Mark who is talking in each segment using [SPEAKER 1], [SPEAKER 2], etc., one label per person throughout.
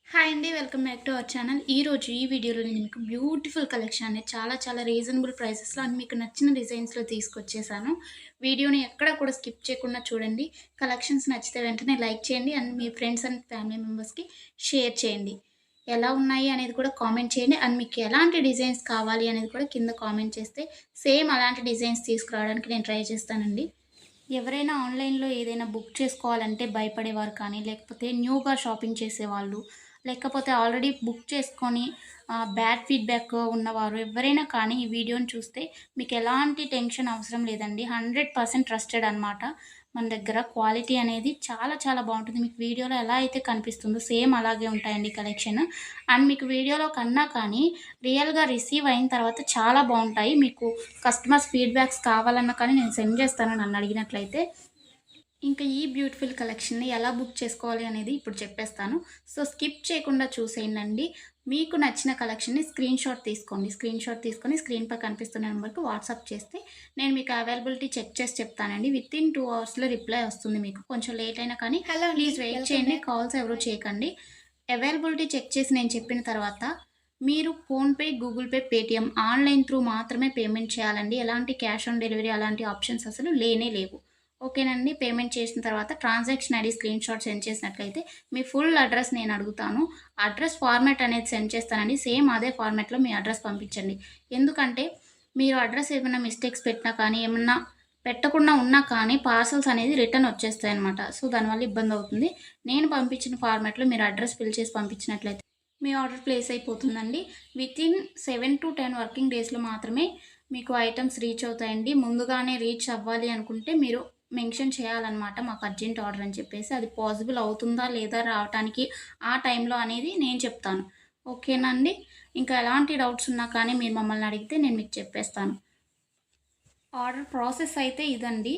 [SPEAKER 1] Hi అండి. Welcome back to our channel. ఈరోజు ఈ వీడియోలో నేను మీకు బ్యూటిఫుల్ కలెక్షన్ అనేది చాలా రీజనబుల్ ప్రైసెస్‌లో అండ్ మీకు నచ్చిన డిజైన్స్‌లో తీసుకొచ్చేసాను. వీడియోని ఎక్కడ కూడా స్కిప్ చేయకుండా చూడండి. కలెక్షన్స్ నచ్చితే వెంటనే లైక్ చేయండి and me friends and family మెంబర్స్‌కి షేర్ చేయండి. ఎలా ఉన్నాయి అనేది కూడా కామెంట్ చేయండి. అండ్ మీకు ఎలాంటి డిజైన్స్ కావాలి అనేది కూడా కింద కామెంట్ చేస్తే సేమ్ అలాంటి డిజైన్స్ తీసుకురావడానికి నేను ట్రై చేస్తానండి. ఎవరైనా ఆన్‌లైన్‌లో ఏదైనా బుక్ చేసుకోవాలంటే భయపడేవారు కానీ, లేకపోతే న్యూగా షాపింగ్ చేసేవాళ్ళు, లేకపోతే ఆల్రెడీ బుక్ చేసుకొని బ్యాడ్ ఫీడ్‌బ్యాక్ ఉన్నవారు ఎవరైనా కానీ ఈ వీడియోని చూస్తే మీకు ఎలాంటి టెన్షన్ అవసరం లేదండి. 100% ట్రస్టెడ్ అనమాట. మన దగ్గర క్వాలిటీ అనేది చాలా బావుంటుంది. మీకు వీడియోలో ఎలా అయితే కనిపిస్తుందో సేమ్ అలాగే ఉంటాయండి కలెక్షన్. అండ్ మీకు వీడియోలో కన్నా కానీ రియల్‌గా రిసీవ్ అయిన తర్వాత చాలా బావుంటాయి. మీకు కస్టమర్స్ ఫీడ్‌బ్యాక్స్ కావాలన్నా కానీ నేను సెండ్ చేస్తాను నన్నడిగినట్లయితే. ఇంకా ఈ బ్యూటిఫుల్ కలెక్షన్‌ని ఎలా బుక్ చేసుకోవాలి అనేది ఇప్పుడు చెప్పేస్తాను. సో, స్కిప్ చేయకుండా చూసేయండండి. మీకు నచ్చిన కలెక్షన్‌ని స్క్రీన్‌షాట్ తీసుకోండి. స్క్రీన్‌షాట్ తీసుకొని స్క్రీన్‌పై కనిపిస్తున్న నంబర్‌కి వాట్సాప్ చేస్తే నేను మీకు అవైలబిలిటీ చెక్ చేసి చెప్తానండి. వితిన్ 2 అవర్స్‌లో రిప్లై వస్తుంది మీకు. కొంచెం లేట్ అయినా కానీ
[SPEAKER 2] హలో అండి.
[SPEAKER 1] ప్లీజ్ వెయిట్
[SPEAKER 2] వెల్కమ్
[SPEAKER 1] చేయండి.
[SPEAKER 2] బ్యాక్.
[SPEAKER 1] కాల్స్ ఎవరు చేయకండి. అవైలబిలిటీ చెక్ చేసి నేను చెప్పిన తర్వాత మీరు PhonePe, Google pay, Paytm online through మాత్రమే పేమెంట్ చేయాలండి. ఎలాంటి క్యాష్ ఆన్ డెలివరీ అలాంటి ఆప్షన్స్ అసలు లేనే లేవు. ఓకేనండి. పేమెంట్ చేసిన తర్వాత ట్రాన్సాక్షన్ ఐడీ స్క్రీన్‌షాట్ సెండ్ చేసినట్లయితే మీ ఫుల్ అడ్రెస్ నేను అడుగుతాను. అడ్రెస్ ఫార్మాట్ అనేది సెండ్ చేస్తానండి. సేమ్ అదే ఫార్మాట్‌లో మీ అడ్రెస్ పంపించండి. ఎందుకంటే మీరు అడ్రెస్ ఏమైనా మిస్టేక్స్ పెట్టినా కానీ, ఏమన్నా పెట్టకుండా ఉన్నా కానీ పార్సెల్స్ అనేది రిటర్న్ వచ్చేస్తాయన్నమాట. సో, దానివల్ల ఇబ్బందవుతుంది. నేను పంపించిన ఫార్మాట్‌లో మీరు అడ్రెస్ ఫిల్ చేసి పంపించినట్లయితే మీ ఆర్డర్ ప్లేస్ అయిపోతుందండి. వితిన్ 7-10 వర్కింగ్ డేస్‌లో మాత్రమే మీకు ఐటెమ్స్ రీచ్ అవుతాయండి. ముందుగానే రీచ్ అవ్వాలి అనుకుంటే మీరు మెన్షన్ చేయాలన్నమాట. మాకు అర్జెంట్ ఆర్డర్ అని చెప్పేసి. అది పాసిబుల్ అవుతుందా లేదా రావటానికి ఆ టైంలో అనేది నేను చెప్తాను. ఓకేనా అండి? ఇంకా ఎలాంటి డౌట్స్ ఉన్నా కానీ మీరు మమ్మల్ని అడిగితే నేను మీకు చెప్పేస్తాను. ఆర్డర్ ప్రాసెస్ అయితే ఇదండి.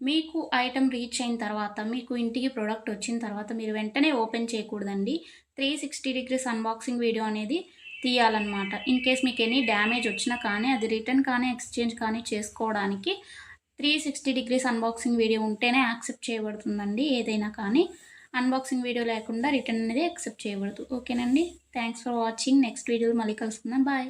[SPEAKER 1] మీకు ఐటెమ్ రీచ్ అయిన తర్వాత, మీకు ఇంటికి ప్రొడక్ట్ వచ్చిన తర్వాత మీరు వెంటనే ఓపెన్ చేయకూడదండి. 360 డిగ్రీస్ అన్బాక్సింగ్ వీడియో అనేది తీయాలన్నమాట. ఇన్‌కేస్ మీకు ఎనీ డ్యామేజ్ వచ్చినా కానీ, అది రిటర్న్ కానీ, ఎక్స్‌చేంజ్ కానీ చేసుకోవడానికి 360 డిగ్రీస్ అన్బాక్సింగ్ వీడియో ఉంటేనే యాక్సెప్ట్ చేయబడుతుందండి ఏదైనా కానీ. అన్బాక్సింగ్ వీడియో లేకుండా రిటర్న్ అనేది యాక్సెప్ట్ చేయబడదు. ఓకేనండి. Thanks for watching. నెక్స్ట్ వీడియోలో మళ్ళీ కలుసుకుందాం. బాయ్.